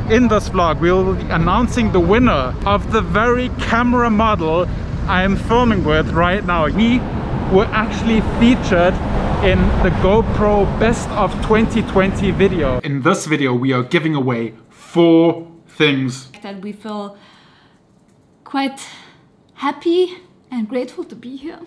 In this vlog, we will be announcing the winner of the very camera model I am filming with right now. We were actually featured in the GoPro Best of 2020 video. In this video, we are giving away 4 things that we feel quite happy and grateful to be here.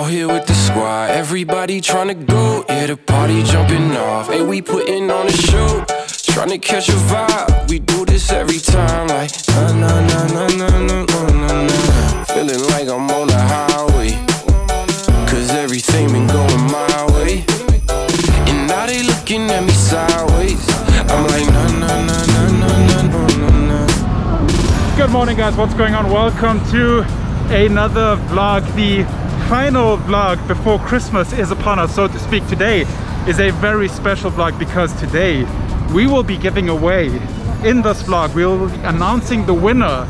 Here with the squad, everybody trying to go, yeah, the party jumping off, and we putting on a show, trying to catch a vibe, we do this every time, like, na na na na na na na na, feeling like I'm on the highway, cause everything been going my way, and now they looking at me sideways, I'm like, na na na na na na na na. Good morning, guys, what's going on? Welcome to another vlog. The final vlog before Christmas is upon us, so to speak. Today is a very special vlog because today we will be giving away, in this vlog, we will be announcing the winner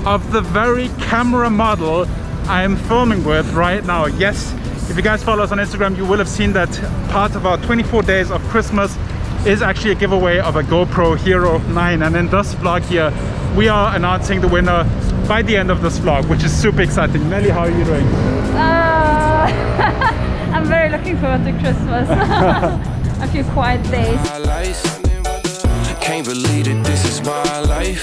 of the very camera model I am filming with right now. Yes, if you guys follow us on Instagram, you will have seen that part of our 24 days of Christmas is actually a giveaway of a GoPro Hero 9, and in this vlog here we are announcing the winner by the end of this vlog, which is super exciting. Nelly, how are you doing? I'm very looking forward to Christmas. A few quiet days. Can't believe that this is my life.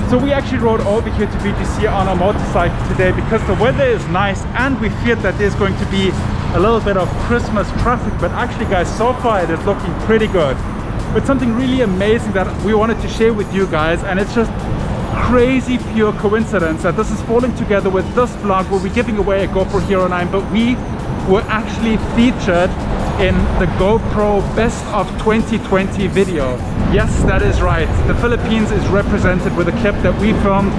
So we actually rode over here to BGC on a motorcycle today because the weather is nice and we feared that there's going to be a little bit of Christmas traffic, but actually, guys, so far it is looking pretty good. But something really amazing that we wanted to share with you guys, and it's just crazy pure coincidence that this is falling together with this vlog where we're giving away a GoPro Hero 9, but we were actually featured in the GoPro Best of 2020 video. Yes, that is right. The Philippines is represented with a clip that we filmed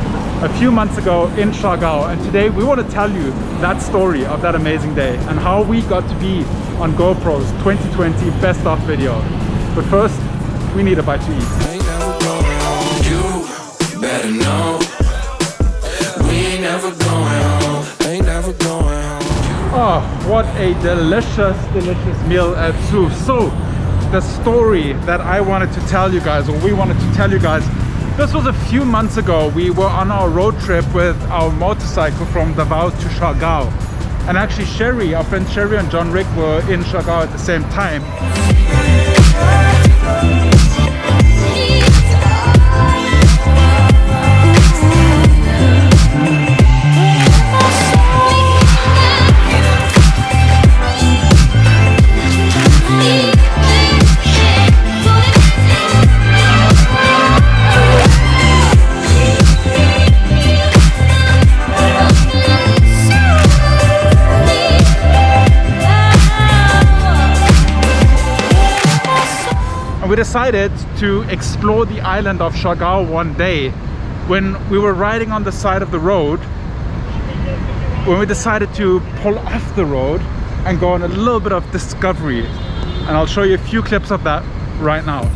a few months ago in Siargao, and today we want to tell you that story of that amazing day and how we got to be on GoPro's 2020 Best of video. But first, we need a bite to eat. Better know we ain't never going home. Ain't never going home. Oh, what a delicious meal at Zoo. So the story that I wanted to tell you guys, or we wanted to tell you guys, this was a few months ago. We were on our road trip with our motorcycle from Davao to Siargao, and actually Sherry, our friend Sherry and John Rick were in Siargao at the same time. We decided to explore the island of Siargao one day when we were riding on the side of the road, when we decided to pull off the road and go on a little bit of discovery, and I'll show you a few clips of that right now.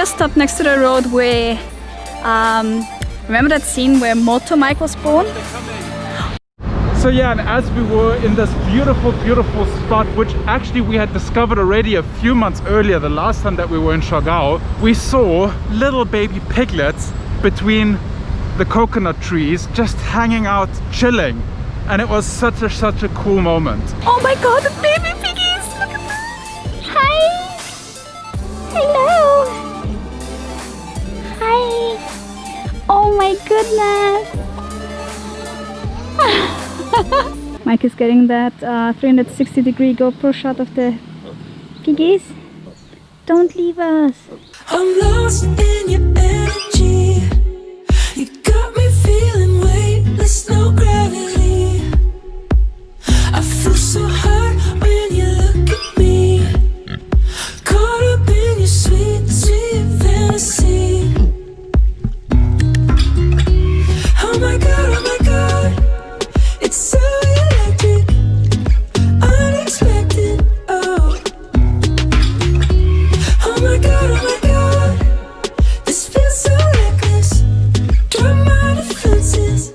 Stopped next to the road where Remember that scene where Moto Mike was born? So yeah, and as we were in this beautiful, beautiful spot, which actually we had discovered already a few months earlier, the last time that we were in Chagall, we saw little baby piglets between the coconut trees just hanging out, chilling. And it was such a cool moment. Oh my god, the baby piggies! Look at that! Hi! Hello! Hi! Oh my goodness! Mike is getting that 360-degree GoPro shot of the piggies. Don't leave us. I'm lost in your energy. You got me feeling weightless, no gravity. I feel so hard when you look at me. Caught up in your sweet, sweet fantasy. Oh my god, it's so electric, unexpected, oh. Oh my god, this feels so reckless. Drop my defenses.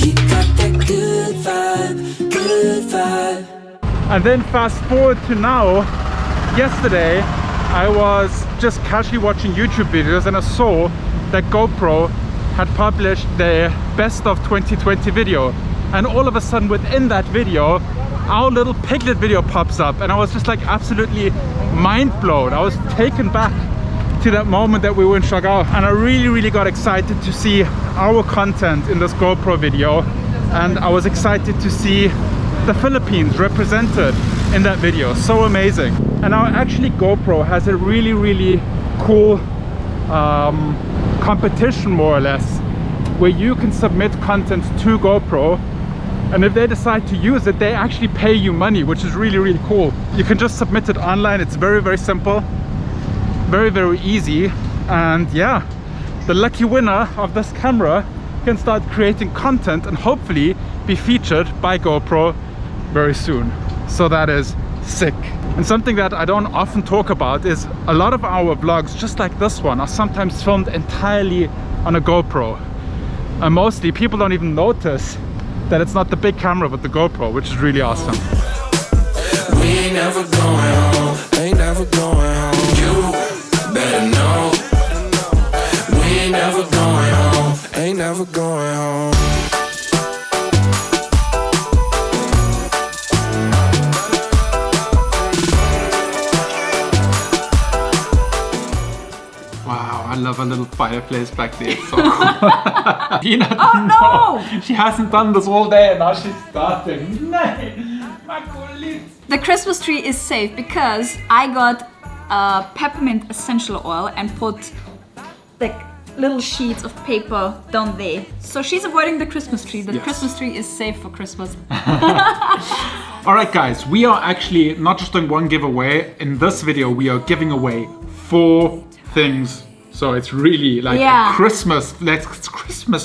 You got that good vibe, good vibe. And then fast forward to now. Yesterday I was just casually watching YouTube videos and I saw that GoPro had published their best of 2020 video, and all of a sudden within that video our little piglet video pops up, and I was just like absolutely mind blown. I was taken back to that moment that we were in Chagall, and I really got excited to see our content in this GoPro video, and I was excited to see the Philippines represented in that video. So amazing. And now actually GoPro has a really cool competition, more or less, where you can submit content to GoPro, and if they decide to use it, they actually pay you money, which is really cool. You can just submit it online. It's very simple, very easy, and yeah, the lucky winner of this camera can start creating content and hopefully be featured by GoPro very soon. So that is sick. And something that I don't often talk about is a lot of our vlogs, just like this one, are sometimes filmed entirely on a GoPro. And mostly people don't even notice that it's not the big camera but the GoPro, which is really awesome. We ain't never going home, ain't never going home. You better know. We ain't never going home, ain't never going home. Wow, I love a little fireplace back there. It's so cool. Gina, oh no! She hasn't done this all day and now she's starting. The Christmas tree is safe because I got peppermint essential oil and put like little sheets of paper down there. So she's avoiding the Christmas tree. The Christmas tree is safe for Christmas. Alright guys, we are actually not just doing one giveaway. In this video we are giving away 4 things. So it's really like a Christmas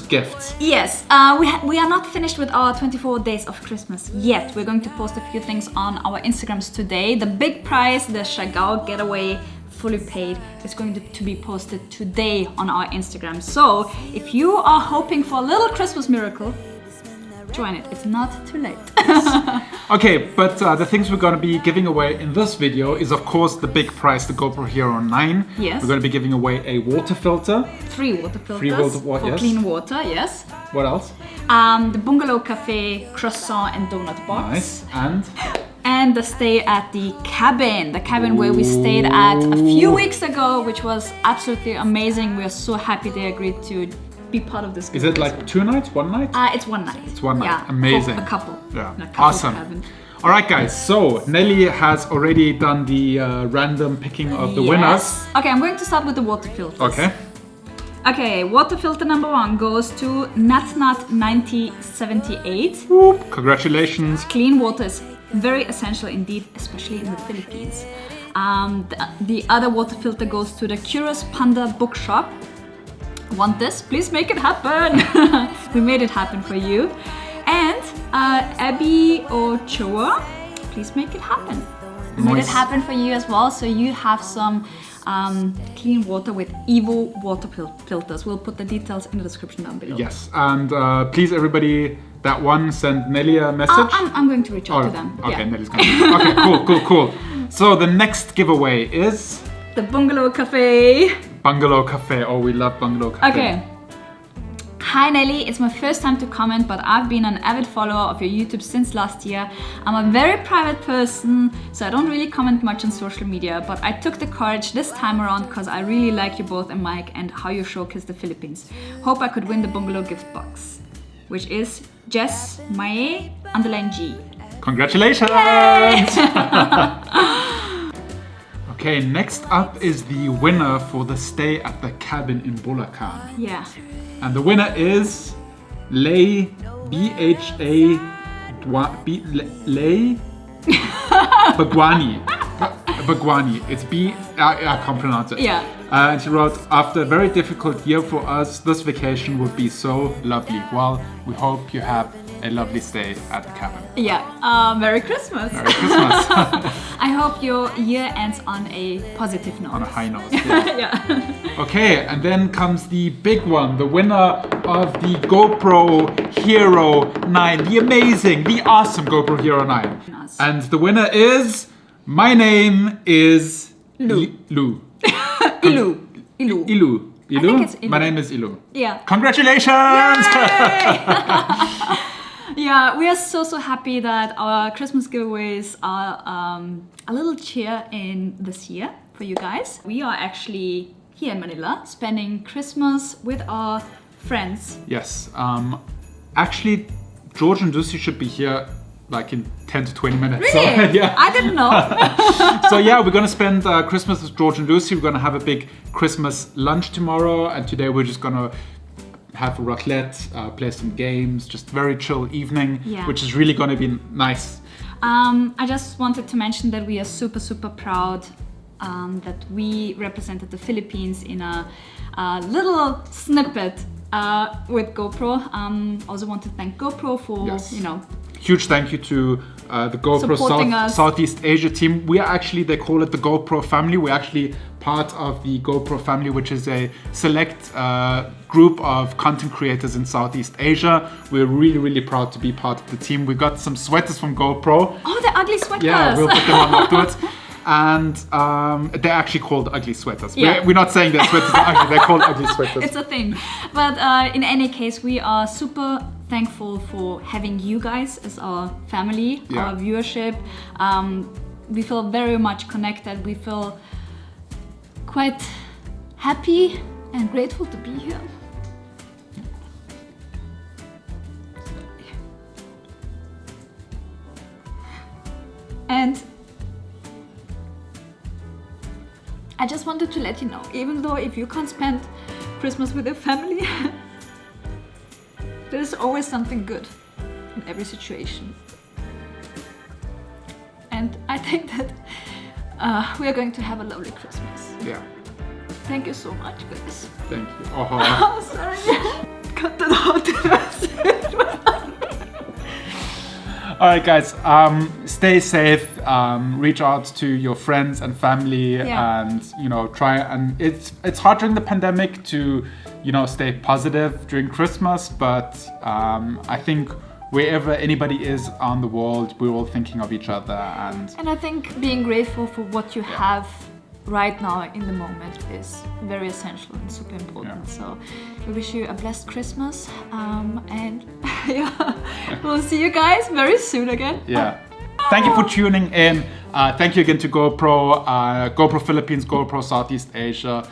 gifts. Yes, we are not finished with our 24 days of Christmas yet. We're going to post a few things on our Instagrams today. The big prize, the Chagall getaway, fully paid, is going to be posted today on our Instagram. So if you are hoping for a little Christmas miracle, join it. It's not too late. Okay, but the things we're going to be giving away in this video is of course the big prize, the GoPro Hero 9. Yes. We're going to be giving away a water filter. 3 water filters 3 water, for yes. clean water, yes. What else? The Bungalow Cafe croissant and donut box. Nice. And the stay at the cabin where we stayed at a few weeks ago, which was absolutely amazing. We are so happy they agreed to be part of this. Is it like 2 nights, 1 night? It's 1 night. It's 1 night. Yeah, amazing. For a couple. Yeah, a couple awesome. Cabin. All right, guys. So Nelly has already done the random picking of the winners. Okay, I'm going to start with the water filters. Okay. Okay, water filter number 1 goes to NatNat9078. Whoop. Congratulations. Clean water is very essential indeed, especially in the Philippines. The other water filter goes to the Curious Panda Bookshop. Want this? Please make it happen. We made it happen for you. And Abby Ochoa, please make it happen. We made it happen for you as well, so you have some clean water with Evo water filters. We'll put the details in the description down below. Yes, and please everybody, that one, send Nelly a message. I'm going to reach out to them. Okay, Yeah. Nelly's going to. Okay, cool. So the next giveaway is The Bungalow Cafe. Bungalow Cafe. Oh, we love Bungalow Cafe. Okay. Hi Nelly, it's my first time to comment, but I've been an avid follower of your YouTube since last year. I'm a very private person, so I don't really comment much on social media, but I took the courage this time around because I really like you both and Mike and how you showcase the Philippines. Hope I could win the bungalow gift box, which is Jess Mae _G. Congratulations! Okay, next up is the winner for the stay at the cabin in Bulacan. Yeah. And the winner is Lay Bagwani. Bagwani. It's I can't pronounce it. Yeah. And she wrote, after a very difficult year for us, this vacation would be so lovely. Well, we hope you have a lovely stay at the cabin. Yeah. Merry Christmas. Merry Christmas. I hope your year ends on a positive note. On a high note. Yeah. Yeah. Okay, and then comes the big one, the winner of the GoPro Hero 9, the amazing, the awesome GoPro Hero 9. Nice. And the winner is, my name is Lou. Lou. Ilu. Ilu. I think it's Ilu. My name is Ilu. Yeah. Congratulations! Yeah, we are so happy that our Christmas giveaways are a little cheer in this year for you guys. We are actually here in Manila spending Christmas with our friends. Yes. Actually, George and Lucy should be here like in 10 to 20 minutes. Really? So, yeah. I didn't know. So yeah, we're gonna spend Christmas with George and Lucy. We're gonna have a big Christmas lunch tomorrow, and today we're just gonna have a raclette, play some games, just very chill evening, Yeah. which is really gonna be nice. I just wanted to mention that we are super proud that we represented the Philippines in a little snippet with GoPro. Also want to thank GoPro for, Yes. Huge thank you to the GoPro Supporting us. Southeast Asia team. We are actually, they call it the GoPro family. We're actually part of the GoPro family, which is a select group of content creators in Southeast Asia. We're really proud to be part of the team. We got some sweaters from GoPro. Oh, the ugly sweaters. Yeah, we'll put them on afterwards. And they're actually called ugly sweaters. Yeah. We're not saying that sweaters are ugly, they're called ugly sweaters. It's a thing. But in any case, we are super thankful for having you guys as our family, Yeah. our viewership. We feel very much connected. We feel quite happy and grateful to be here. And I just wanted to let you know, even though if you can't spend Christmas with your family, there's always something good in every situation. And I think that we are going to have a lovely Christmas. Yeah, Thank you so much, guys. thank you. Oh. Oh, sorry. Cut that out. All right, guys, stay safe, reach out to your friends and family, Yeah. and, try, and it's hard during the pandemic to, stay positive during Christmas, but I think wherever anybody is on the world, we're all thinking of each other, and And I think being grateful for what you have right now in the moment is very essential and super important. Yeah. So we wish you a blessed Christmas, and yeah, we'll see you guys very soon again. yeah. Thank you for tuning in. Thank you again to GoPro, GoPro Philippines, GoPro Southeast Asia,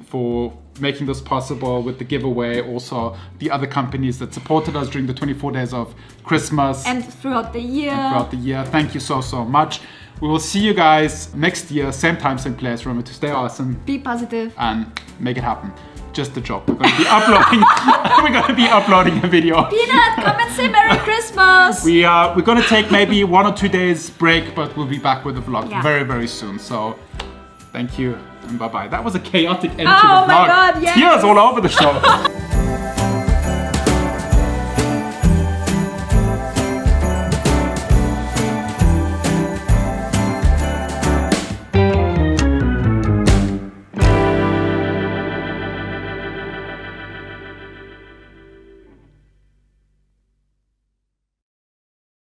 for making this possible with the giveaway. Also, the other companies that supported us during the 24 days of Christmas And throughout the year. throughout the year. Thank you so much. We will see you guys next year, same time, same place. Remember to stay awesome Be positive. and make it happen. Just a joke. We're going to be uploading. We're going to be uploading a video. Peanut, come and say Merry Christmas. We're going to take maybe 1 or 2 days break, but we'll be back with a vlog Yeah. very soon. So thank you and bye-bye. That was a chaotic end to Oh the vlog. my God, yes. Tears all over the show.